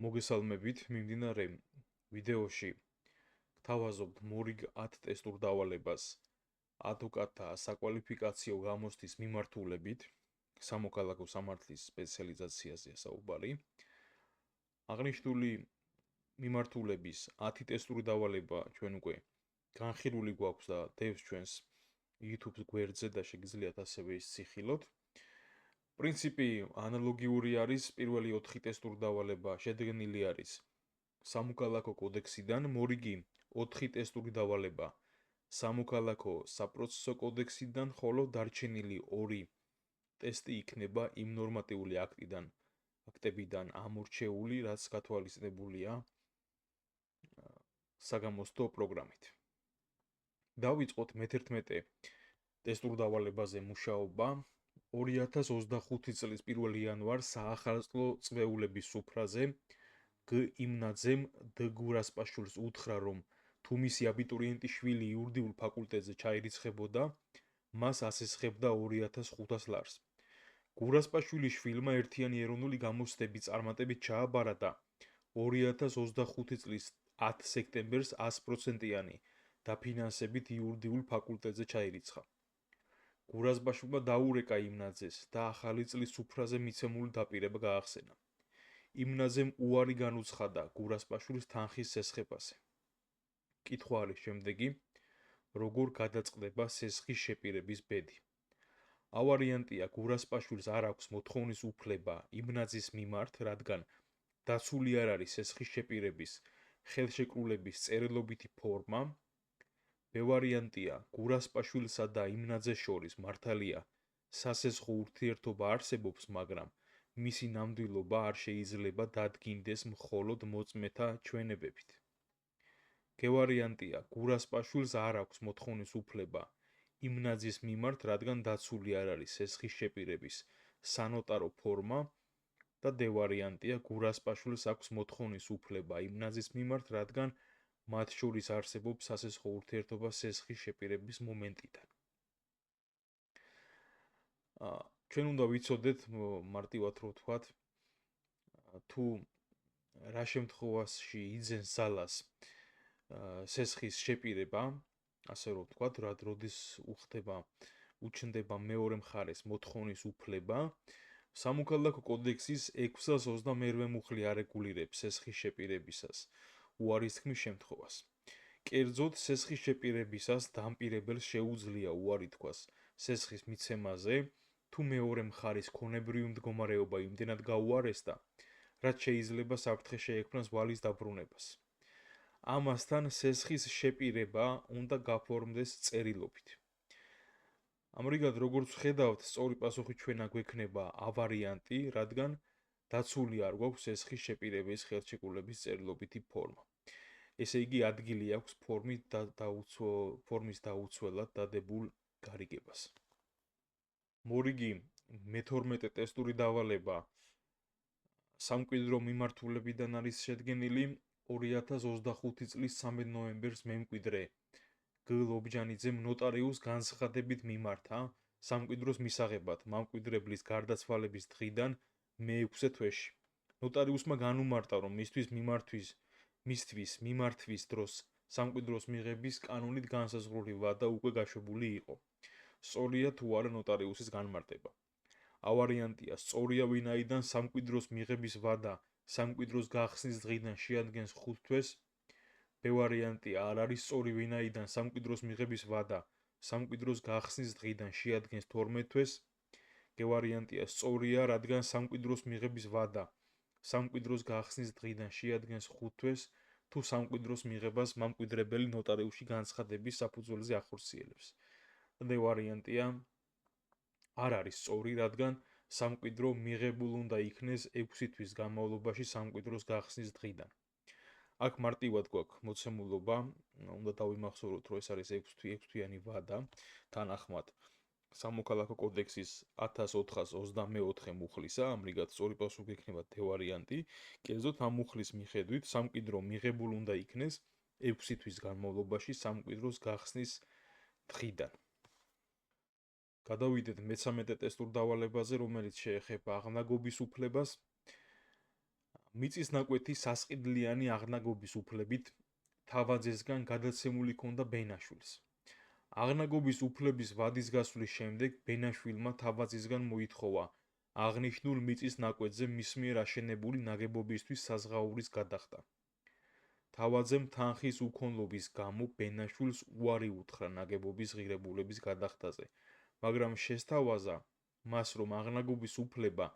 მოგესალმებით, მიმდინარე ვიდეოში გთავაზობთ მორიგ 10 ტესტურ დავალებას ადვოკატთა საკვალიფიკაციო გამოცდის მიმართულებით, სამოქალაქო სამართლის სპეციალიზაციაზეა საუბარი. აღნიშნული მიმართულების 10 ტესტური დავალება ჩვენ უკვე განხილული გვაქვს და დევს ჩვენს YouTube გვერდზე და შეგიძლიათ ასევე ის ციხილოთ. პრინციპი ანალოგიური არის, პირველი 4 ტესტური დავალება შედგენილი არის სამოქალაქო კოდექსიდან, მორიგი 4 ტესტური დავალება სამოქალაქო საპროცესო კოდექსიდან, ხოლო დარჩენილი 2 ტესტი იქნება იმ ნორმატიული აქტებიდან ამორჩეული, რაც გათვალისწინებულია საგამოცდო პროგრამით. დავიწყოთ მე-11 ტესტურ დავალებაზე მუშაობა. 2025 წლის 1 იანვარს საახალწლო წვეულების სუფრაზე გ იმნაძემ դ გურასპაშვილს უთხრა, რომ თუ მისი აბიტურიენტი შვილი იურიდიულ ფაკულტეტზე ჩაირიცხებოდა, მას ასესხებდა 2500 ლარს. გურასპაშვილის შვილმა ერთიანი ეროვნული გამოცდების წარმატებით ჩააბარა და 2025 წლის 10 სექტემბერს 100%-იანი დაფინანსებით იურიდიულ ფაკულტეტზე ჩაირიცხა. გურასპაშვილმა დაურეკა იმნაძეს და ახალი წლის სუფრაზე მიცემული დაპირება გაახსენა. იმნაძემ უარი განუცხადა გურასპაშვილის თანხის სესხებაზე. კითხვა არის შემდეგი, როგორ გადაწყდება სესხის შეპირების ბედი. ავარიანტია, გურასპაშვილს არ აქვს მოთხოვნის უფლება იმნაძის მიმართ, რადგან დაცული არ არის სესხის შეპირების ხელშეკრულების წერილობითი ფორმა. ვარიანტია, გურასპაშვილსა და იმნაძეს შორის მართალია სასესხო ურთიერთობა არსებობს, მაგრამ მისი ნამდვილობა არ შეიძლება დადგინდეს მხოლოდ მოწმეთა ჩვენებებით. ვარიანტია, გურასპაშვილს არ აქვს მოთხოვნის უფლება იმნაძის მიმართ, რადგან დაცული არ არის სესხის შეპირების სანოტარო ფორმა და ვარიანტია, გურასპაშვილს აქვს მოთხოვნის უფლება იმნაძის მიმართ, რადგან მათ შორის არსებობს სასესხო ურთიერთობა სესხის შეპირების მომენტიდან. ჩვენ უნდა ვიცოდეთ მარტივად რო ვთქვათ, თუ რა შემთხვევაში იძენს ძალას სესხის შეპირება, ასე რომ ვთქვათ, როდის უჩნდება მეორე მხარეს მოთხოვნის უფლება, სამოქალაქო კოდექსის 622 მუხლი არეგულირებს სესხის შეპირებისას უარის თქმის შემთხვევას. კერძოდ, სესხის შეპირებისას დამპირებელს შეუძლია უარი თქვას სესხის მიცემაზე, თუ მეორე მხარის ქონებრივი მდგომარეობა იმდენად გაუარესდა, რაც შეიძლება საფრთხე შეექმნას ვალის დაბრუნებას. ამასთან, სესხის შეპირება უნდა გაფორმდეს წერილობით. ამრიგად, როგორც ვხედავთ, სწორი პასუხი ჩვენა გვექნება ავარიანტი, რადგან დაცული არ გვაქვს სესხის შეპირების ხელშეკრულების წერილობითი ფორმა. ესე იგი, ადგილი აქვს ფორმის დაუცველად დადებულ გარიგებას. მორიგი მე-12 ტესტური დავალება სამკვიდრო მიმართულებიდან არის შედგენილი. 2025 წლის 13 ნოემბერს მემკვიდრე გ ლობჯანიძემ ნოტარიუს განცხადებით მიმართა სამკვიდროს მისაღებად მამკვიდრებლის გარდაცვალების დღიდან მე-6 თვეში. ნოტარიუსმა განუმარტა, რომ მისთვის მიმართვის დროს სამკვიდროს მიღების კანონით განსაზღვრული ვადა უკვე გაშვებული იყო. სწორია თუ არა ნოტარიუსის განმარტება. ავარიანტია, სწორია, ვინაიდან სამკვიდროს მიღების ვადა სამკვიდროს გახსნის დღიდან შეადგენს 5 თვეს. ვარიანტია, არ არის სწორი, ვინაიდან სამკვიდროს მიღების ვადა სამკვიდროს გახსნის დღიდან შეადგენს 12 თვეს. ვარიანტია, სწორია, რადგან სამკვიდროს მიღების ვადა სამკვიდროს გახსნის დღიდან შეადგენს 5 თვეს, თუ სამკვიდროს მიღებას მამკვიდრებელი ნოტარიუსში განცხადების საფუძველზე ახორციელებს. ვარიანტია, არ არის სწორი, რადგან სამკვიდრო მიღებულ უნდა იქნეს 6 თვის განმავლობაში სამკვიდროს გახსნის დღიდან. აქ მარტივად გვაქვს მოცემულობა, უნდა დავიმახსოვროთ, რომ ეს არის 6 თვიანი ვადა, თანახმად სამოქალაქო კოდექსის 1424 მუხლისა, ამრიგად სწორი პასუხი იქნება ვარიანტი. კერძოდ, ამ მუხლის მიხედვით სამკვიდრო მიღებულ უნდა იქნეს 6 თვის განმავლობაში სამკვიდროს გახსნის დღიდან. გადავიდეთ მე-13 ტესტურ დავალებაზე, რომელიც შეეხება აღნაგობის უფლებას. მიწისნაკვეთი სასყიდლიანი აღნაგობის უფლებით თავაძესგან გადაცემული ჰქონდა ბენაშვილს. აღნაგობის უფლების ვადის გასვლის შემდეგ ბენაშვილმა თავაძისგან მოითხოვა აღნიშნულ მიწისნაკვეთზე მის მიერ აშენებული ნაგებობისთვის საზღაურის გადახდა. თავაძემ თანხის უქონლობის გამო ბენაშვილს უარი უთხრა ნაგებობის ღირებულების გადახდაზე, მაგრამ შესთავაზა მას, რომ აღნაგობის უფლება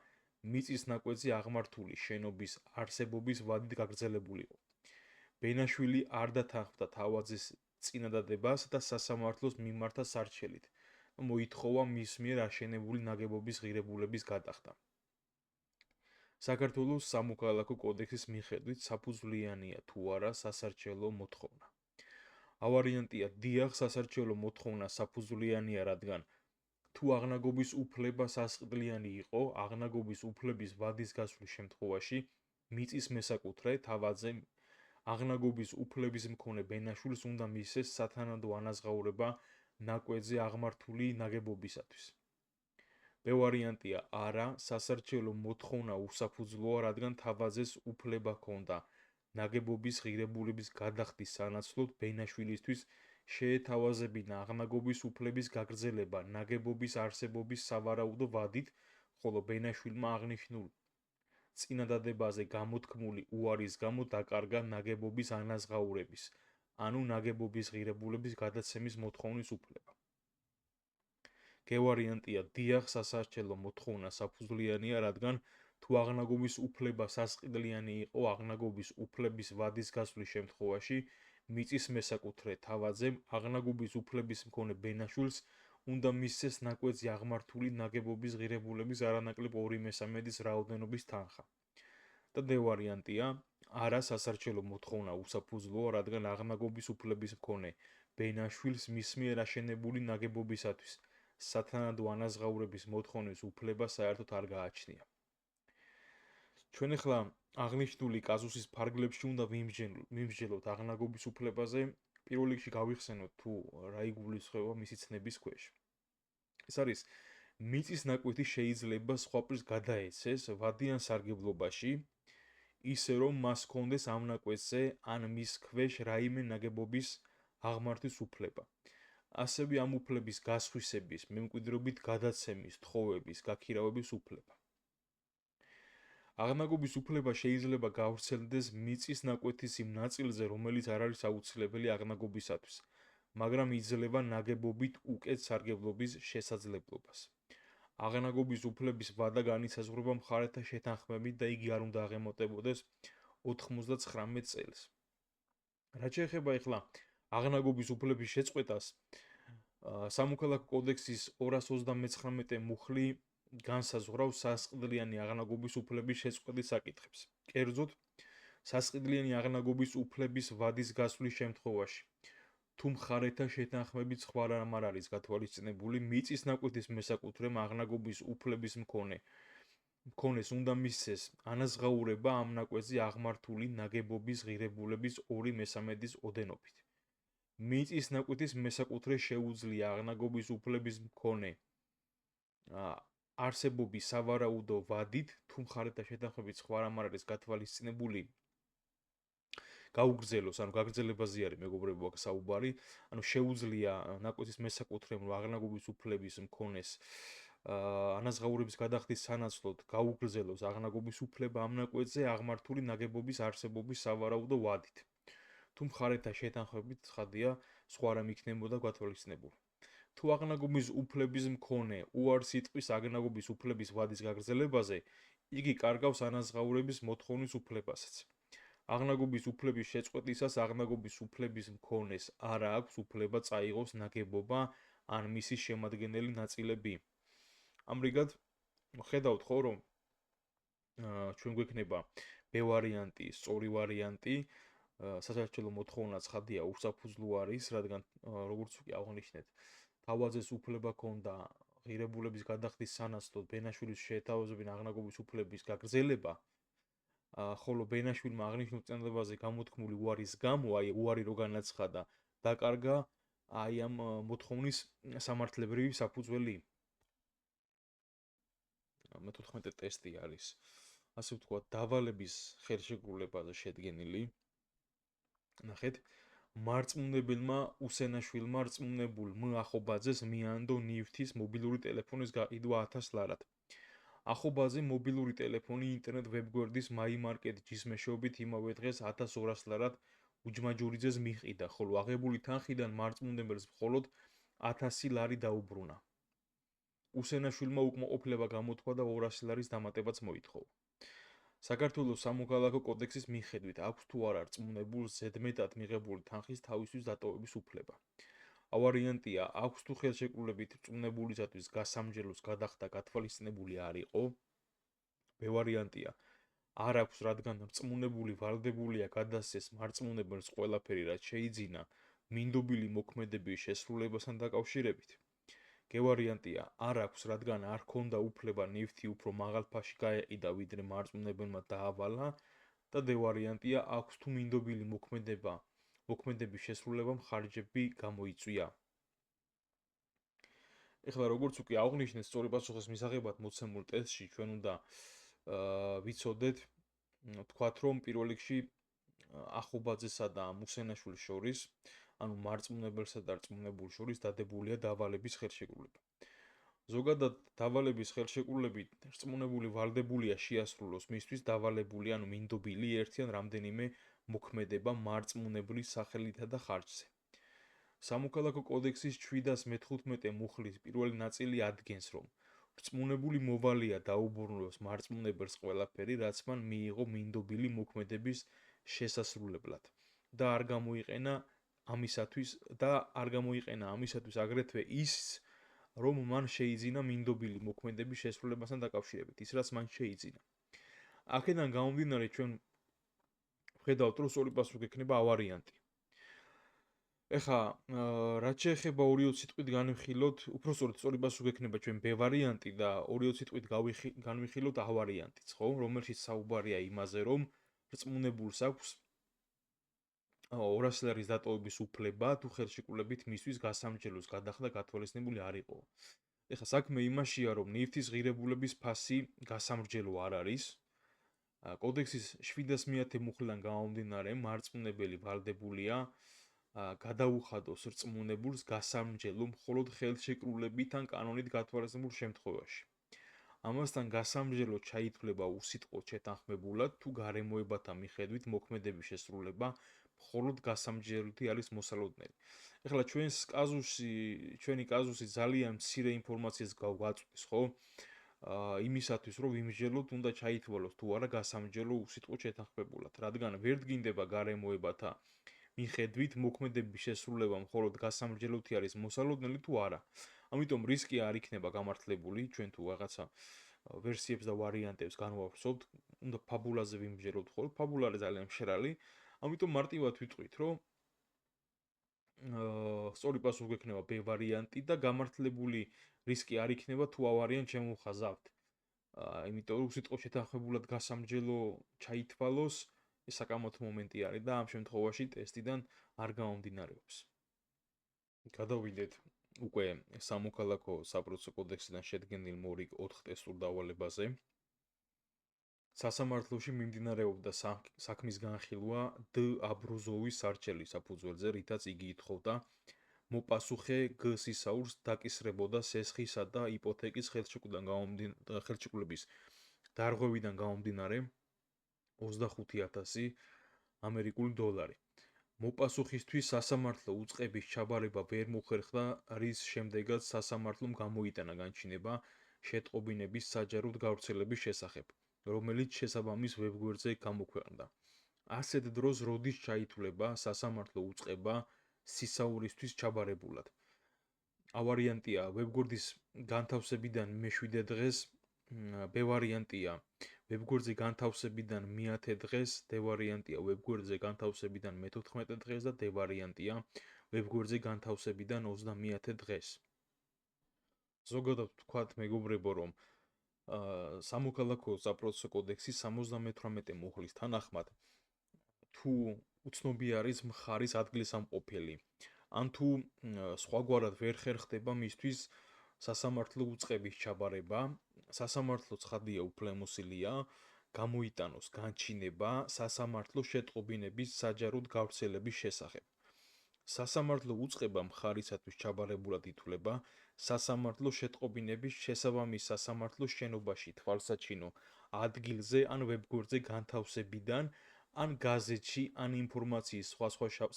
მიწისნაკვეთზე აღმართული შენობის არსებობის ვადით გაგრძელებულიყო. ბენაშვილი არ დათანხმდა თავაძის წინადადებას და სასამართლოს მიმართა სარჩელით, მოითხოვა მის მიერ აშენებული ნაგებობის ღირებულების გადახდა. საქართველოს სამოქალაქო კოდექსის მიხედვით საფუძვლიანია თუ არა სასარჩელო მოთხოვნა. ავარიანტია დიახ, სასარჩელო მოთხოვნა საფუძვლიანია, რადგან თუ აღნაგობის უფლება სასყიდლიანი იყო, აღნაგობის უფლების ვადის გასვლის შემთხვევაში მიწის მესაკუთრე თავაძემ აღნაგობის უფლების მქონე ბენაშვილს უნდა მისცეს სათანადო ანაზღაურება ნაკვეთზე აღმართული ნაგებობისათვის. მე ვარიანტია არა, სასარჩელო მოთხოვნა უსაფუძვლოა, რადგან თავაძეს უფლება ჰქონდა ნაგებობის ღირებულების გადახდის სანაცვლოდ ბენაშვილისთვის შეეთავაზებინა აღნაგობის უფლების გაგრძელება ნაგებობის არსებობის სავარაუდო ვადით, ხოლო ბენაშვილმა აღნიშნულ წინადადებაზე გამოთქმული უარის გამო დაკარგა ნაგებობის ანაზღაურების, ანუ ნაგებობის ღირებულების გადაცემის მოთხოვნის უფლება. გევარიანტია დიახ, სასარჩელო მოთხოვნა საფუძვლიანია, რადგან თუ აღნაგობის უფლება სასყიდლიანი იყო, აღნაგობის უფლების ვადის გასვლის შემთხვევაში მიწის მესაკუთრე თავაძემ აღნაგობის უფლების მქონე ბენაშვილს უნდა მისცეს ნაკვეთზე აღმართული ნაგებობის ღირებულების არანაკლებ 2/3 რაოდენობის თანხა. და დ ვარიანტია არა, სასარჩელო მოთხოვნა უსაფუძვლოა, რადგან აღნაგობის უფლების მქონე ბენაშვილს მის მიერ აშენებული ნაგებობისათვის სათანადო ანაზღაურების მოთხოვნის უფლება საერთოდ არ გააჩნია. ჩვენ ახლა აღნიშნული კაზუსის ფარგლებში უნდა ვიმსჯელოთ აღნაგობის უფლებაზე, პირველ რიგში გავიხსენოთ თუ რა იგულისხმება მისი ცნების ქვეშ. ეს არის მიწისნაკვეთი შეიძლება სხვაფერს გადაეცეს ვადიან სარგებლობაში, ისე რომ მას ჰქონდეს ამ ნაკვეთზე ან მის ქვეშ რაიმე ნაგებობის აღმართვის უფლება. ასევე ამ უფლების გასხვისების, მემკვიდრეობით გადაცემის, თხოვების, გაქირავების უფლება. აღნაგობის უფლება შეიძლება გავრცელდეს მიწისნაკვეთის იმ ნაწილზე, რომელიც არ არის აუცილებელი აღნაგობისათვის, მაგრამ იძლევა ნაგებობით უკეთ სარგებლობის შესაძლებლობას. აღნაგობის უფლების ვადა განისაზღვრება მხარეთა შეთანხმებით და იგი არ უნდა აღემატებოდეს 99 წელს. რაც შეეხება ახლა აღნაგობის უფლების შეწყვეტას, სამოქალაქო კოდექსის 229 მუხლი განსაზღვრავს სასყიდლიანი აღნაგობის უფლების შეწყვეტის საკითხებს. კერძოდ, სასყიდლიანი აღნაგობის უფლების ვადის გასვლის შემთხვევაში, თუ მხარეთა შეთანხმებით სხვა რამ არ არის გათვალისწინებული, მიწისნაკვეთის მესაკუთრემ აღნაგობის უფლების მქონეს უნდა მისცეს ანაზღაურება ამ ნაკვეთზე აღმართული ნაგებობის ღირებულების 2/3 ოდენობით. მიწისნაკვეთის მესაკუთრე შეუძლია აღნაგობის უფლების მქონე არსებობის სავარაუდო ვადით, თუ მხარეთა შეთანხმებით სხვა რამ არ არის გათვალისწინებული, გაუგრძელოს, ანუ გაგრძელებაზე არის მეგობრებო აქ საუბარი, ანუ შეუძლია ნაკვეთის მესაკუთრემ აღნაგობის უფლების მქონეს ანაზღაურების გადახდის სანაცვლოდ გაუგრძელოს აღნაგობის უფლება ამ ნაკვეთზე აღმართული ნაგებობის არსებობის სავარაუდო ვადით. თუ მხარეთა შეთანხმებით ცხადია, სხვა რამ იქნებოდა გათვალისწინებული. თუ აღნაგობის უფლების მქონე უარს იტყვის აღნაგობის უფლების ვადის გაგრძელებაზე, იგი კარგავს ანაზღაურების მოთხოვნის უფლებასაც. აღნაგობის უფლების შეწყვეტისას აღნაგობის უფლების მქონეს არ აქვს უფლება წაიღოს ნაგებობა ან მისი შემადგენელი ნაწილები. ამრიგად, ხედავთ ხო, რომ ჩვენ გვექნება B ვარიანტი, სწორი ვარიანტი, სასარჩელო მოთხოვნა ცხადია უსაფუძვლო არის, რადგან როგორც უკვე აღნიშნეთ, თავაძეს უფლება ჰქონდა ღირებულების გადახდის სანაცვლოდ ბენაშვილის შეეთავაზებინა აღნაგობის უფლების გაგრძელება, ხოლო ბენაშვილმა აღნიშნულ წინადადებაზე გამოთქმული უარის გამო, აი უარი რო განაცხადა, დაკარგა აი ამ მოთხოვნის სამართლებრივი საფუძველი. მე 14 ტესტი არის. ასე ვთქვათ, დავალების ხელშეკრულებაზე შედგენილი. ნახეთ, მარწმუნებელმა უსენაშვილმა რწმუნებულ მ ახობაძეს მიანდო ნივთის მობილური ტელეფონის გაყიდვა 1000 ლარად. ახობაძე მობილური ტელეფონი ინტერნეტ ვებგვერდის MyMarket ჯის მეშვეობით იმავე დღეს 1200 ლარად უჯმაჯურიძეს მიჰყიდა, ხოლო აღებული თანხიდან მარწმუნებელს მხოლოდ 1000 ლარი დაუბრუნა. უსენაშვილმა უკმაყოფილება გამოთქვა და 200 ლარის დამატებაც მოითხოვა. საქართველოს სამოქალაქო კოდექსის მიხედვით აქვს თუ არა რწმუნებულს ზედმეტად მიღებული თანხის თავისთვის დატოვების უფლება. ავარიანტია, აქვს თუ ხელშეკრულებით რწმუნებულისათვის გასამჯელოს გადახდა გათვალისწინებული არ იყო. ბევარიანტია, არ აქვს, რადგან რწმუნებული ვალდებულია გადასცეს მარწმუნებელს ყველაფერი, რაც შეიძინა მინდობილი მოქმედების შესრულებასთან დაკავშირებით. გევარიანტია, არ აქვს, რადგან არ ჰქონდა უფლება ნივთი უფრო მაღალ ფასში გაეყიდა, ვიდრე მარწმუნებელმა დაავალა და დევარიანტია, აქვს თუ მინდობილი მოქმედების შესრულებამ ხარჯები გამოიწვია. ეხლა როგორც უკვე აღვნიშნეთ, სწორი პასუხის მისაღებად მოცემულ ტესტში ჩვენ უნდა ვიცოდეთ, თქვათ, რომ პირველ რიგში ახობაძესა და მუსენაშვილის შორის, ანუ მარწმუნებელსა და რწმუნებულს შორის დადებულია დავალების ხელშეკრულება. ზოგადად დავალების ხელშეკრულებით რწმუნებული ვალდებულია შეასრულოს მისთვის დავალებული, ანუ მინდობილი ერთი ან რამდენიმე მოქმედება მარწმუნებლის სახელითა და ხარჯზე. სამოქალაქო კოდექსის 715 მუხლის პირველი ნაწილი ადგენს, რომ რწმუნებული მოვალია დაუბრუნოს მარწმუნებელს ყველაფერი, რაც მან მიიღო მინდობილი მოქმედების შესასრულებლად და არ გამოიყენა ამისათვის აგრეთვე ის, რომ მან შეიძინა მინდობილი მოქმედების შესრულებასთან დაკავშირებით, ის რაც მან შეიძინა. აქედან გამომდინარე ჩვენ ვხედავთ, რომ სწორი პასუხი იქნება ავარიანტი. ეხლა, რაც შეეხება 2 სიტყვით განვიხილოთ, უფრო სწორი პასუხი იქნება ჩვენ ბ ვარიანტი და 2 სიტყვით განვიხილოთ ა ვარიანტიც, ხო? რომელშიც საუბარია იმაზე, რომ რწმუნებულს აქვს 200 ლარის დატოვების უფლება, თუ ხელშეკრულებით მისთვის გასამჯელოს გადახდა გათვალისწინებული არ იყო. ეხლა საქმე იმაშია, რომ ნივთის ღირებულების ფასი გასამრჯელო არ არის. კოდექსის 700 მუხლიდან გამომდინარე, მარწმუნებელი ვალდებულია გადაუხადოს რწმუნებულს გასამრჯელო მხოლოდ ხელშეკრულებით ან კანონით გათვალისწინებულ შემთხვევაში. ამასთან გასამრჯელო ჩაითვლება უსიტყვოდ შეთანხმებულად, თუ გარემოებათა მიხედვით მოქმედების შესრულება მხოლოდ გასამრჯელოთი არის მოსალოდნელი. ეხლა ჩვენი კაზუსი ძალიან მცირე ინფორმაციას გვაწვდის, ხო? იმისათვის, რომ ვიმსჯელოთ, უნდა ჩაითვალოს თუ არა გასამრჯელო უსიტყვოდ შეთანხმებულად, რადგან ვერ დგინდება გარემოებათა მიხედვით მოქმედების შესრულება მხოლოდ გასამრჯელოთი არის მოსალოდნელი თუ არა. ამიტომ რისკი არ იქნება გამართლებული, ჩვენ თუ რაღაცა ვერსიებს და ვარიანტებს განვავსობთ, უნდა ფაბულაზე ვიმსჯელოთ ხოლმე, ფაბულა არის ძალიან მშრალი, ამიტომ მარტივად ვიტყვით, რომ სწორი პასუხი იქნება ბ ვარიანტი და გამართლებული რისკი არ იქნება თუ ა ვარიანტს შემოვხაზავთ. იმიტომ რომ უსიტყვოდ შეთანხმებულად გასამრჯელო ჩაითვალოს, ეს საკამათო მომენტი არის და ამ შემთხვევაში ტესტიდან არ გამომდინარეობს. გადავიდეთ უკვე სამოქალაქო საპროცესო კოდექსიდან შედგენილ მორიგ 4 ტესტურ დავალებაზე. სასამართლოში მიმდინარეობდა საქმის განხილვა დ აბრუზოვის სარჩელის საფუძველზე, რითაც იგი ითხოვდა მოპასუხე გ სისაურს დაკისრებოდა სესხისა და იპოთეკის ხელშეკრულების დარღვევიდან გამომდინარე 25,000 ამერიკული დოლარი. მოპასუხისთვის სასამართლო უწყების ჩაბარება ვერ მოხერხდა, რის შემდეგაც სასამართლომ გამოიტანა განჩინება შეტყობინების საჯაროდ გავრცელების შესახებ, რომელიც შესაბამის ვებგვერდზე გამოქვეყნდა. ასეთ დროს როდის ჩაითვლება სასამართლო უწყება სისაურისთვის ჩაბარებულად? ა ვარიანტია ვებგვერდის განთავსებიდან მე-7 დღეს, ბ ვარიანტია ვებგვერდზე განთავსებიდან მე-10 დღეს, დ ვარიანტია ვებგვერდზე განთავსებიდან მე-14 დღეს და დ ვარიანტია ვებგვერდზე განთავსებიდან 29 დღეს. ზოგადად ვთქვათ, მეგობრებო, რომ სამოქალაქო საპროცესო კოდექსის 78 მუხლის თანახმად, თუ უცნობი არის მხარის ადგილსამყოფელი, ან თუ სხვაგვარად ვერ ხერხდება მისთვის სასამართლო უწყების ჩაბარება, სასამართლო ცხადია უფლებამოსილია გამოიტანოს განჩინება სასამართლო შეტყობინების საჯაროდ გავრცელების შესახებ. სასამართლო უწყება მხარისათვის ჩაბარებულად ითვლება სასამართლო შეტყობინების შესაბამის სასამართლოს შენობაში თვალსაჩინო ადგილზე ან ვებგვერდზე განთავსებიდან ან გაზეთში ან ინფორმაციის სხვა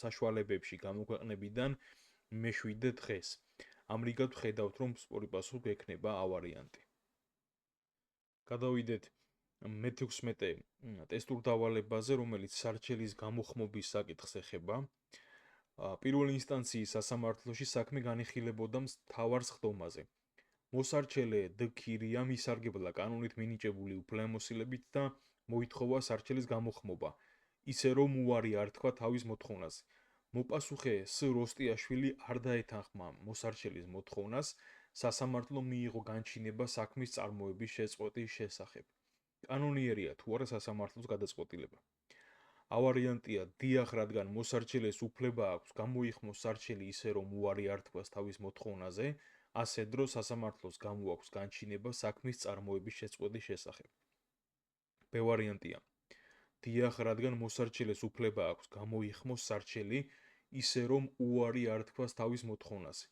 საშუალებებში გამოქვეყნებიდან მე-7 დღეს. ამრიგად ვხედავთ, რომ სწორი პასუხი გვექნება A ვარიანტი. გადავიდეთ მე-16 ტესტურ დავალებაზე, რომელიც სარჩელის გამოხმობის საკითხს ეხება. პირველი ინსტანციის სასამართლოში საქმე განიხილებოდა მთავარ სხდომაზე. მოსარჩელე დ-ქირია მისარგებლა კანონით მინიჭებული უფლებამოსილებით და მოითხოვა სარჩელის გამოხმობა, ისე რომ უარი არ თქვა თავის მოთხოვნაზე. მოპასუხე ს-როსტიაშვილი არ დაეთანხმა მოსარჩელის მოთხოვნას, სასამართლომ მიიღო განჩინება საქმის წარმოების შეწყვეტის შესახებ. კანონიერია თუ არა სასამართლოს გადაწყვეტილება. A ვარიანტია დიახ, რადგან მოსარჩელეს უფლება აქვს გამოიხმოს სარჩელი ისე რომ უარი არ თქვას თავის მოთხოვნაზე, ასე დრო სასამართლოს გამოაქვს განჩინება საქმის წარმოების შეწყვეტის შესახებ. B ვარიანტია დიახ, რადგან მოსარჩელეს უფლება აქვს გამოიხმოს სარჩელი ისე რომ უარი არ თქვას თავის მოთხოვნაზე,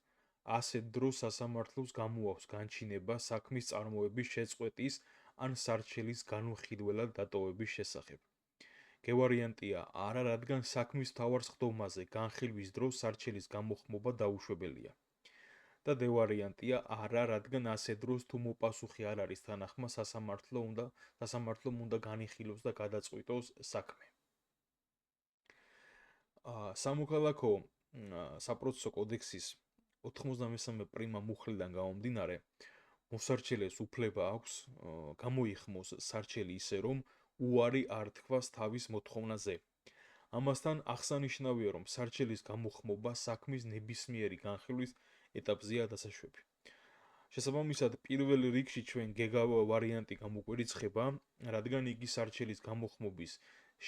ასე დრო სასამართლოს გამოაქვს განჩინება საქმის წარმოების შეწყვეტის ან სარჩელის განუხილველად დატოვების შესახებ. G ვარიანტია არა, რადგან საქმის მთავარ სხდომაზე განხილვის დროს სარჩელის გამოხმობა დაუშვებელია. და D ვარიანტია არა, რადგან ასე დროს თუ მოპასუხე არ არის თანახმა, სასამართლომ უნდა განიხილოს და გადაწყვიტოს საქმე. სამოქალაქო საპროცესო კოდექსის 93 პრიმა მუხლიდან გამომდინარე, მოსარჩელეს უფლება აქვს გამოიხმოს სარჩელი ისე რომ უარი არ თქვას თავის მოთხოვნაზე. ამასთან აღსანიშნავია, რომ სარჩელის გამოხმობა საქმის ნებისმიერი განხილვის ეტაპზეა დასაშვები. შესაბამისად, პირველ რიგში ჩვენ გეგა ვარიანტი გამოგვერიცხება, რადგან იგი სარჩელის გამოხმობის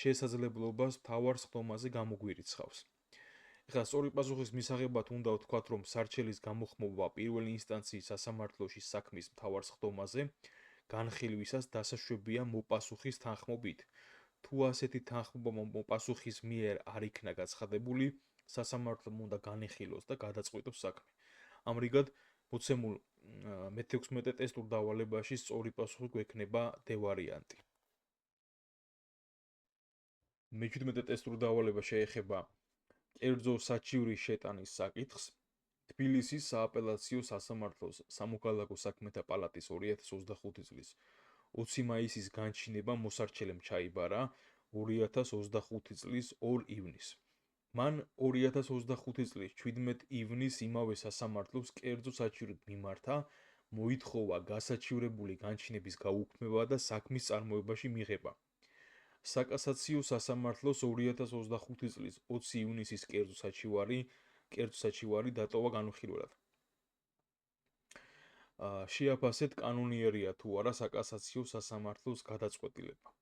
შესაძლებლობას მთავარ სხდომაზე გამოგვერიცხავს. ეხლა სწორი პასუხის მისაღებად უნდა ვთქვათ, რომ სარჩელის გამოხმობა პირველი ინსტანციის სასამართლოში საქმის მთავარ სხდომაზე განხილვისას დასაშვებია მოპასუხის თანხმობით. თუ ასეთი თანხმობა მოპასუხის მიერ არ იქნა გაცხადებული, სასამართლომ უნდა განიხილოს და გადაწყვიტოს საქმე. ამრიგად, მოცემულ მე-16 ტესტურ დავალებაში სწორი პასუხი გვექნება D ვარიანტი. მე-17 ტესტურ დავალება შეეხება კერძო საჩივრის შეტანის საკითხს. თბილისის სააპელაციო სასამართლოს სამოქალაქო საქმეთა პალატის 2025 წლის 20 მაისის განჩინება მოსარჩელემ ჩაიბარა 2025 წლის 2 ივნისს. მან 2025 წლის 17 ივნისს იმავე სასამართლოს კერძო საჩივრით მიმართა, მოითხოვა გასაჩივრებული განჩინების გაუქმება და საქმის წარმოებაში მიღება. საკასაციო სასამართლოს 2025 წლის 20 ივნისის კერძო საჩივარი დატოვა განუხილველად. შეაფასეთ კანონიერია თუ არა საკასაციო სასამართლოს გადაწყვეტილება.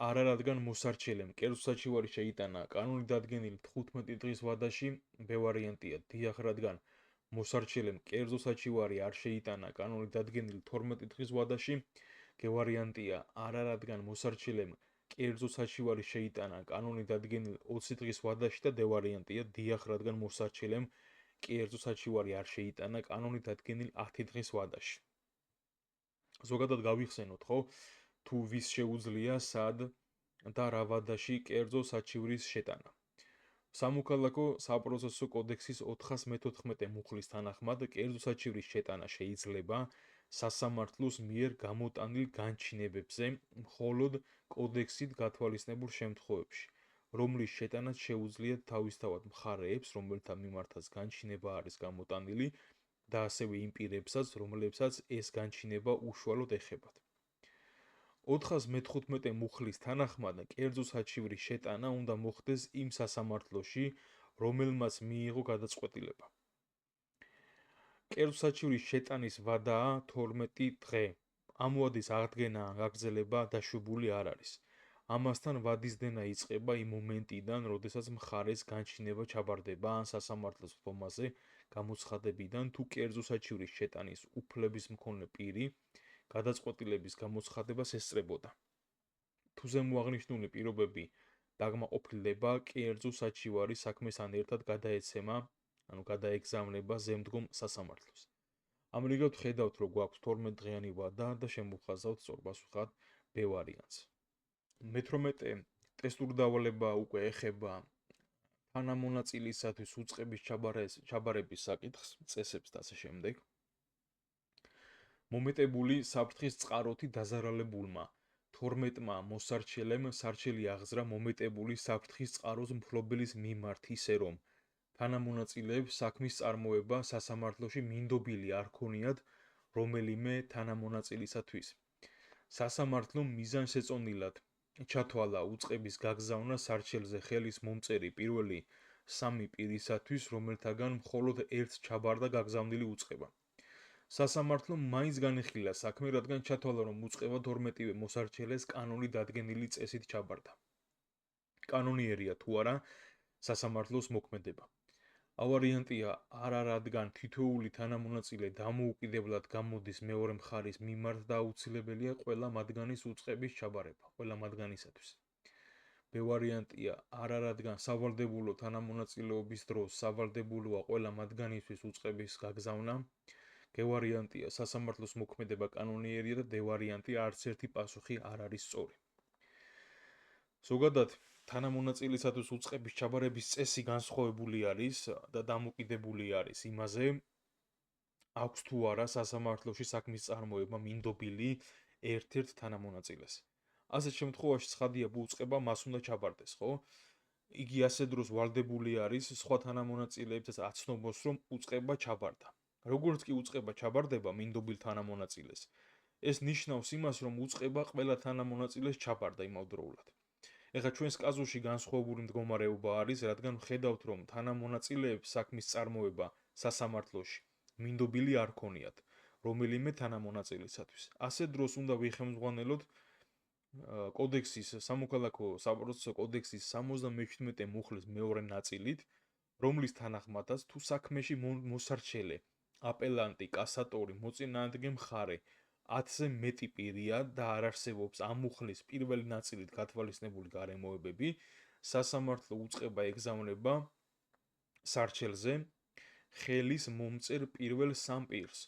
არა, რადგან მოსარჩელემ კერძო საჩივარი შეიტანა კანონით დადგენილ 15 დღის ვადაში, B ვარიანტია დიახ, რადგან მოსარჩელემ კერძო საჩივარი არ შეიტანა კანონით დადგენილ 12 დღის ვადაში, G ვარიანტია არა, რადგან მოსარჩელემ კერძო საჩივარი შეიტანა კანონით დადგენილ 20 დღის ვადაში და D ვარიანტია დიახ, რადგან მოსარჩელემ კერძო საჩივარი არ შეიტანა კანონით დადგენილ 10 დღის ვადაში. ზოგადად გავიხსენოთ, ხო, თუ ვის შეუძლია სად და რა ვადაში კერძო საჩივრის შეტანა. სამოქალაქო საპროცესო კოდექსის 414 მუხლის თანახმად კერძო საჩივრის შეტანა შეიძლება სასამართლოს მიერ გამოტანილ განჩინებებზე მხოლოდ კოდექსით გათვალისწინებულ შემთხვევებში, რომლის შეტანაც შეუძლიათ თავისთავად მხარეებს, რომელთა მიმართაც განჩინება არის გამოტანილი და ასევე იმ პირებსაც, რომლებსაც ეს განჩინება უშუალოდ ეხებათ. 415 მუხლის თანახმად კერძო საჩივრის შეტანა უნდა მოხდეს იმ სასამართლოში, რომელმაც მიიღო გადაწყვეტილება. კერძო საჩივრის შეტანის ვადაა 12 დღე. ამ ვადის აღდგენა ან გაგრძელება დაშვებული არ არის. ამასთან ვადის დენა იწყება იმ მომენტიდან, როდესაც მხარეს განჩინება ჩაბარდება ან სასამართლოს სხდომაზე გამოცხადებიდან, თუ კერძო საჩივრის შეტანის უფლების მქონე პირი გადაწყვეტილების გამოცხადებას ესწრებოდა. თუ ზემოაღნიშნული პირობები დაგმაყოფილდება, კერძო საჩივარი საქმესთან ერთად გადაეცემა, ანუ გადაეგზავნება ზემდგომ სასამართლოს. ამრიგად ხედავთ, რომ გვაქვს 12 დღიანი ვადა და შემოვხაზავთ სწორპასუხად B ვარიანტს. მე-18 ტესტური დავალება უკვე ეხება თანამონაწილისათვის უწყების ჩაბარების საკითხს, წესებს და ასე შემდეგ. მომეტებული საფრთხის წყაროთი დაზარალებულმა 12-მა მოსარჩელემ სარჩელი აღზრა მომეტებული საფრთხის წყაროს მფლობელის მიმართ ისე, რომ თანამონაწილეებს საქმის წარმოება სასამართლოში მინდობილი არ ქონიათ რომელიმე თანამონაწილისათვის. სასამართლომ მიზანშეწონილად ჩათვალა უწყების გაგზავნა სარჩელზე ხელის მომწერი პირველი 3 პირისათვის, რომელთაგან მხოლოდ ერთს ჩაბარდა გაგზავნილი უწყება. სასამართლომ მაინც განიხილა საქმე, რადგან ჩათვალა, რომ უწყება 12-ვე მოსარჩელეს კანონი დადგენილი წესით ჩაბარდა. კანონიერია თუ არა სასამართლოს მოქმედება. ავარიანტია არა, რადგან თითოეული თანამონაწილე დამოუკიდებლად გამოდის მეორე მხარის მიმართ და აუცილებელია ყველა მათგანის უწყების ჩაბარება, ყველა მათგანისათვის. B ვარიანტია არა, რადგან სავალდებულო თანამონაწილეობის დროს სავალდებულოა ყველა მათგანისთვის უწყების გაგზავნა. G ვარიანტია სასამართლოს მოქმედება კანონიერია და D ვარიანტი არც ერთი პასუხი არ არის სწორი. ზოგადად თანამონაწილისათვის უწყების ჩაბარების წესი განსხვავებული არის და დამოკიდებული არის იმაზე, აქვს თუ არა სასამართლოში საქმის წარმოება მინდობილი ერთ-ერთ თანამონაწილეს. ასეთ შემთხვევაში ცხადია, უწყება მას უნდა ჩაბარდეს, ხო? იგი ასე დროს ვალდებული არის სხვა თანამონაწილეებსაც აცნობს, რომ უწყება ჩაბარდა. როგორც კი უწყება ჩაბარდება მინდობილ თანამონაწილეს, ეს ნიშნავს იმას, რომ უწყება ყველა თანამონაწილეს ჩაბარდა იმავდროულად. ეხლა ჩვენს კაზუსში განსხვავებული მდგომარეობა არის, რადგან ვხედავთ, რომ თანამონაწილეებს საქმის წარმოება სასამართლოში მინდობილი არ ქონიათ რომელიმე თანამონაწილისათვის. ასეთ დროს უნდა ვიხემძღვანელოთ კოდექსის სამოქალაქო საპროცესო კოდექსის 77 მუხლის მეორე ნაწილით, რომლის თანახმადაც თუ საქმეში მოსარჩელე, აპელანტი, კასატორი, მოწინააღმდეგე მხარე 10-ზე მეტი პირია და არ არსებობს ამ მუხლის პირველი ნაწილით გათვალისწინებული გარემოებები, სასამართლო უწყება ეგზავნება სარჩელზე ხელის მომწერ პირველ 3 პირს.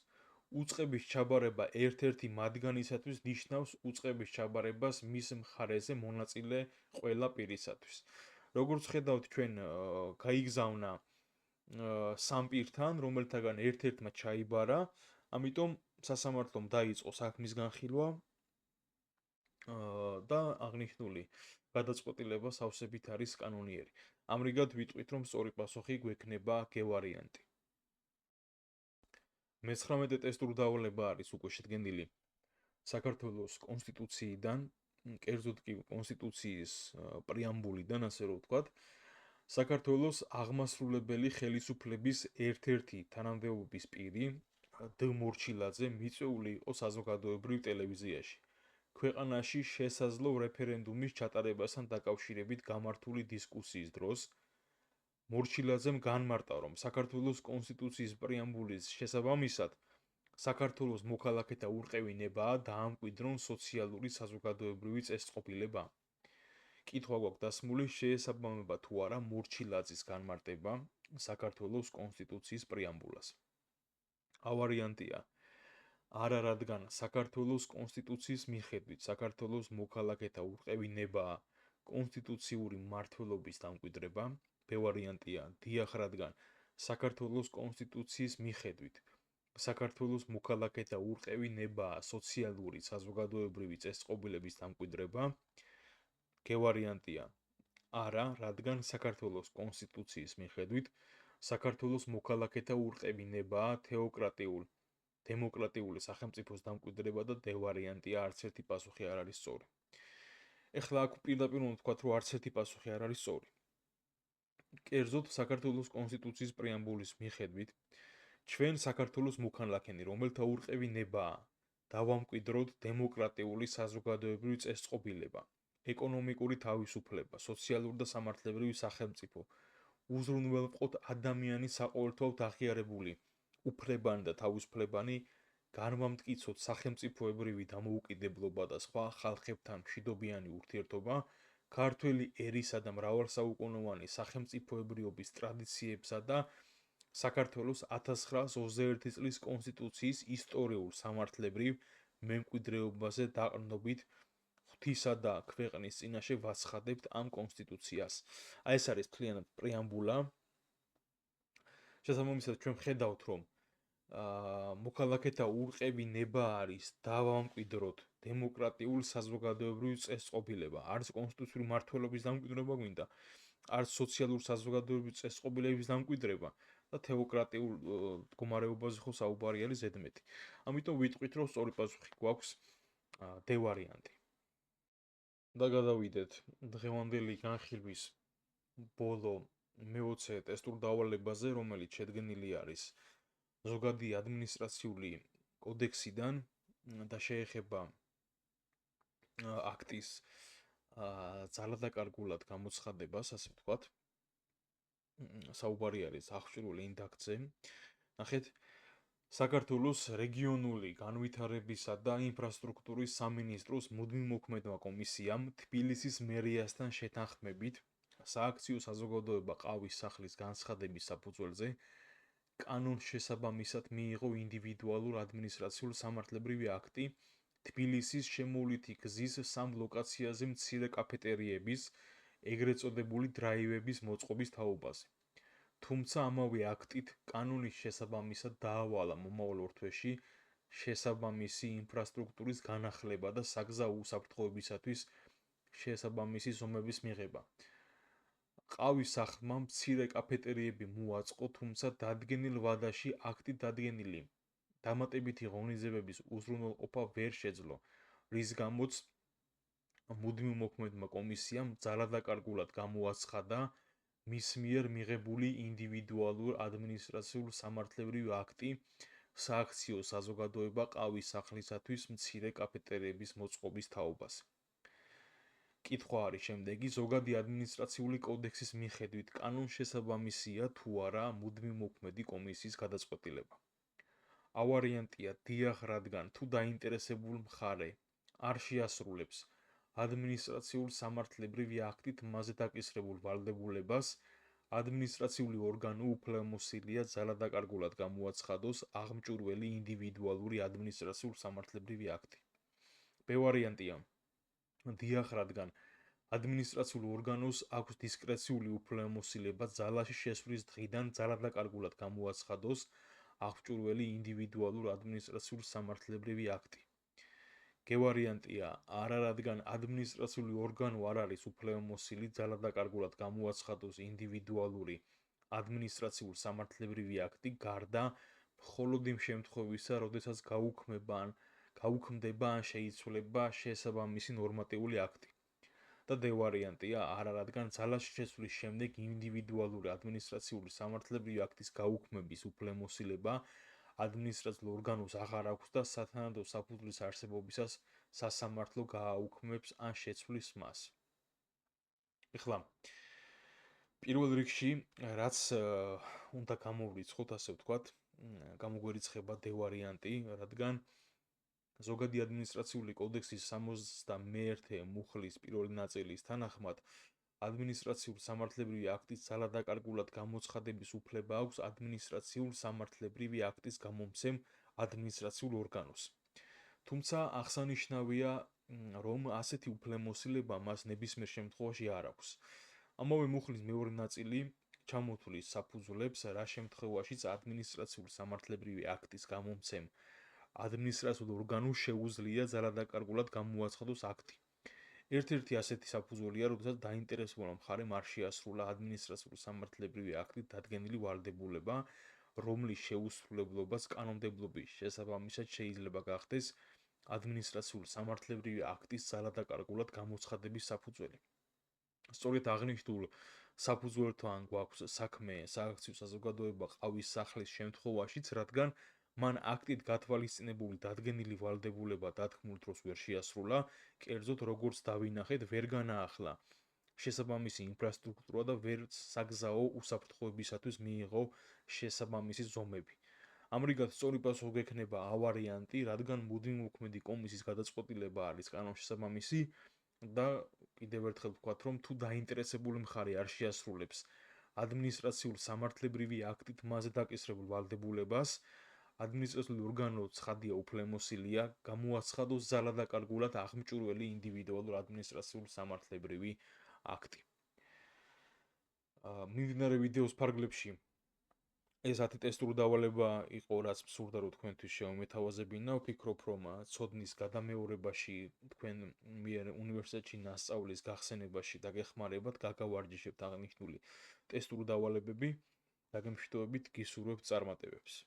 უწყების ჩაბარება ერთ-ერთი მათგანისათვის ნიშნავს უწყების ჩაბარებას მის მხარეზე მონაწილე ყველა პირისათვის. როგორც ხედავთ, ჩვენ გაიგზავნა 3 პირთან, რომელთაგან ერთ-ერთმა ჩაიბარა, ამიტომ სასამართლომ დაიწყო საქმის განხილვა და აღნიშნული გადაწყვეტილება სავსებით არის კანონიერი. ამრიგად ვიტყვით, რომ სწორი პასუხი გვექნება G ვარიანტი. მე-19 ტესტური დავალება არის უკვე შედგენილი საქართველოს კონსტიტუციიდან, კერძოდ კი კონსტიტუციის პრეამბულიდან, ასე რომ ვთქვათ, საქართველოს აღმასრულებელი ხელისუფლების ერთ-ერთი თანამდებობის პირი D მორჩილაძე მიწვეული იყო საზოგადოებრივ ტელევიზიაში. ქვეყანაში შესაძლო რეფერენდუმის ჩატარებასთან დაკავშირებით გამართული დისკუსიის დროს მორჩილაძემ განმარტა, რომ საქართველოს კონსტიტუციის პრეამბულის შესაბამისად საქართველოს მოქალაქეთა ურყევინებაა დაამკვიდრონ სოციალური საზოგადოებრივი წესწყობილება. კითხვა გვაქვს დასმული, შეესაბამება თუ არა მორჩილაძის განმარტება საქართველოს კონსტიტუციის პრეამბულას. ავარიანტია არა, რადგან საქართველოს კონსტიტუციის მიხედვით საქართველოს მოქალაქეთა ურყევინებაა კონსტიტუციური მმართველობის დამკვიდრება. B ვარიანტია დიახ, რადგან საქართველოს კონსტიტუციის მიხედვით საქართველოს მოქალაქეთა ურყევინებაა სოციალური საზოგადოებრივი წესწყობილების დამკვიდრება. G ვარიანტია არა, რადგან საქართველოს კონსტიტუციის მიხედვით საქართველოს მოქალაქეთა ურყევინებაა დემოკრატიული სახელმწიფოს დამკვიდრება და D ვარიანტია არც ერთი პასუხი არ არის სწორი. ეხლა აქ პირდაპირ უნდა ვთქვათ, რომ არც ერთი პასუხი არ არის სწორი. კერძოდ საქართველოს კონსტიტუციის პრეამბულის მიხედვით ჩვენ საქართველოს მოქალაქენი, რომელთა ურყევინებაა დავამკვიდროთ დემოკრატიული საზოგადოებრივი წესწყობილება, ეკონომიკური თავისუფლება, სოციალური და სამართლებრივი სახელმწიფო, უზრუნველყოთ ადამიანის საყოველთაოდ აღიარებული უფლებანი და თავისუფლებანი განმამტკიცოთ სახელმწიფოებრივი დამოუკიდებლობა და სხვა ხალხებთან მშვიდობიანი ურთიერთობა, ქართველი ერისა და მრავალსაუკუნოვანი სახელმწიფოებრიობის ტრადიციებსა და საქართველოს 1921 წლის კონსტიტუციის ისტორიულ სამართლებრივ მემკვიდრეობაზე დაყრდნობით ღვთისა და ქვეყნის წინაშე ვაცხადებთ ამ კონსტიტუციას. აი ეს არის მთლიანად პრეამბულა. შესაბამისად ჩვენ ვხედავთ, რომ მოქალაქეთა ურყევი ნება არის დავამკვიდროთ დემოკრატიულ საზოგადოებრივ წესწყობილება. არც კონსტიტუციური მმართველობის დამკვიდრება გვინდა, არც სოციალურ საზოგადოებრივ წესწყობილების დამკვიდრება და თეოკრატიულ მდგომარეობაზე ხო საუბარი არის ზედმეტი. ამიტომ ვიტყვით, რომ სწორი პასუხი გვაქვს D ვარიანტი. და გადავიდეთ დღევანდელი განხილვის ბოლო მე-20 ტესტურ დავალებაზე, რომელიც შედგენილი არის ზოგადი ადმინისტრაციული კოდექსიდან და შეეხება აქტის ძალადაკარგულად გამოცხადებას, ასე ვთქვათ. საუბარი არის აღჭურვილ ინდ აქტზე. ნახეთ, საქართველოს რეგიონული განვითარებისა და ინფრასტრუქტურის სამინისტროს მუდმივმოქმედმა კომისიამ თბილისის მერიასთან შეთანხმებით სააქციო საზოგადოება ყავის სახლის განცხადების საფუძველზე კანონს შესაბამისად მიიღო ინდივიდუალურ ადმინისტრაციულ სამართლებრივი აქტი თბილისის შემოვლითი გზის 3 ლოკაციაზე მცირე კაფეტერიების, ეგრეთ წოდებული დრაივების მოწყობის თაობაზე. თუმცა ამავე აქტით კანონის შესაბამისად დაავალა მომავალ ორ თვეში შესაბამისი ინფრასტრუქტურის განახლება და საგზაო უსაფრთხოებისათვის შესაბამისი ზომების მიღება. ყავის სახლმა მცირე კაფეტერიები მოაწყო, თუმცა დადგენილ ვადაში აქტით დადგენილი დამატებითი ღონისძიებების უზრუნველყოფა ვერ შეძლო, რის გამოც მუდმივმოქმედმა კომისიამ ძალადაკარგულად გამოაცხადა მის მიერ მიღებული ინდივიდუალურ ადმინისტრაციულ სამართლებრივი აქტი სააქციო საზოგადოება ყავის სახლისათვის მცირე კაფეტერიების მოწყობის თაობაზე. კითხვა არის შემდეგი: ზოგადი ადმინისტრაციული კოდექსის მიხედვით კანონს შესაბამისია თუ არა მუდმივმოქმედი კომისიის გადაწყვეტილება? A ვარიანტია დიახ, რადგან თუ დაინტერესებულ მხარე არ შეასრულებს ადმინისტრაციულ სამართლებრივი აქტით მასზე დაკისრებულ ვალდებულებას, ადმინისტრაციული ორგანო უფლებამოსილია ძალადაკარგულად გამოაცხადოს აღმჭურველი ინდივიდუალური ადმინისტრაციულ სამართლებრივი აქტი. B ვარიანტია დიახ, რადგან ადმინისტრაციულ ორგანოს აქვს დისკრეციული უფლებამოსილება ძალაში შესვლის დღიდან ძალადაკარგულად გამოაცხადოს აღჭურველი ინდივიდუალურ ადმინისტრაციულ სამართლებრივი აქტი. G ვარიანტია არა, რადგან ადმინისტრაციული ორგანო არ არის უფლებამოსილი ძალადაკარგულად გამოაცხადოს ინდივიდუალური ადმინისტრაციულ სამართლებრივი აქტი, გარდა მხოლოდ იმ შემთხვევისა, როდესაც გაუქმდება ან შეიცვლება შესაბამისი ნორმატიული აქტი. და D ვარიანტია არა, რადგან ძალაში შესვლის შემდეგ ინდივიდუალური ადმინისტრაციული სამართლებრივი აქტის გაუქმების უფლებამოსილება ადმინისტრაციულ ორგანოს აღარ აქვს და სათანადო საფუძვლის არსებობისას სასამართლო გააუქმებს ან შეცვლის მას. ეხლა პირველ რიგში რაც უნდა გამოვრიცხოთ, ასე ვთქვათ, გამოგვერიცხება D ვარიანტი, რადგან ზოგადი ადმინისტრაციული კოდექსის 61 მუხლის პირველი ნაწილის თანახმად ადმინისტრაციულ სამართლებრივი აქტის ძალადაკარგულად გამოცხადების უფლება აქვს ადმინისტრაციულ სამართლებრივი აქტის გამომცემ ადმინისტრაციულ ორგანოს. თუმცა აღსანიშნავია, რომ ასეთი უფლებამოსილება მას ნებისმიერ შემთხვევაში არ აქვს. ამავე მუხლის მეორე ნაწილი ჩამოთვლის საფუძვლებს, რა შემთხვევაშიც ადმინისტრაციულ სამართლებრივი აქტის გამომცემ ადმინისტრაციულ ორგანოს შეუძლია ძალადაკარგულად გამოაცხადოს აქტი. ერთ-ერთი ასეთი საფუძველია, როდესაც დაინტერესებულ მხარემ არ შეასრულა ადმინისტრაციულ სამართლებრივი აქტით დადგენილი ვალდებულება, რომლის შეუსრულებლობას კანონმდებლობის შესაბამისად შეიძლება გახდეს ადმინისტრაციული სამართლებრივი აქტის ძალადაკარგულად გამოცხადების საფუძველი. სწორედ აღნიშნულ საფუძველთან გვაქვს საქმე სააქციო საზოგადოება ყავის სახლის შემთხვევაშიც, რადგან მან აქტით გათვალისწინებული დადგენილი ვალდებულება დათქმულ დროს ვერ შეასრულა, კერძოდ როგორც დავინახეთ, ვერ განაახლა შესაბამისი ინფრასტრუქტურა და ვერ საგზაო უსაფრთხოებისათვის მიიღო შესაბამისი ზომები. ამრიგად სწორი პასუხი გექნება A ვარიანტი, რადგან მუდმივი მოქმედი კომისიის გადაწყვეტილება არის კანონშესაბამისი და კიდევ ერთხელ ვთქვათ, რომ თუ დაინტერესებული მხარე არ შეასრულებს ადმინისტრაციულ სამართლებრივი აქტით მასზე დაკისრებულ ვალდებულებას, ადმინისტრაციული ორგანო ცხადია უფლებამოსილია გამოაცხადოს ძალადაკარგულად აღმჭურველი ინდივიდუალურ ადმინისტრაციულ სამართლებრივი აქტი. მიმდინარე ვიდეოს ფარგლებში ეს 10 ტესტური დავალება იყო, რაც მსურდა რომ თქვენთვის შევმეთავაზებინა. ვფიქრობ, რომ ცოდნის გადამეორებაში თქვენ მიერ უნივერსიტეტში მასწავლის გახსენებაში დაგეხმარებათ, გაგავარჯიშებთ აღნიშნული ტესტური დავალებები. დაგემშვიდობებით, გისურვებთ წარმატებებს.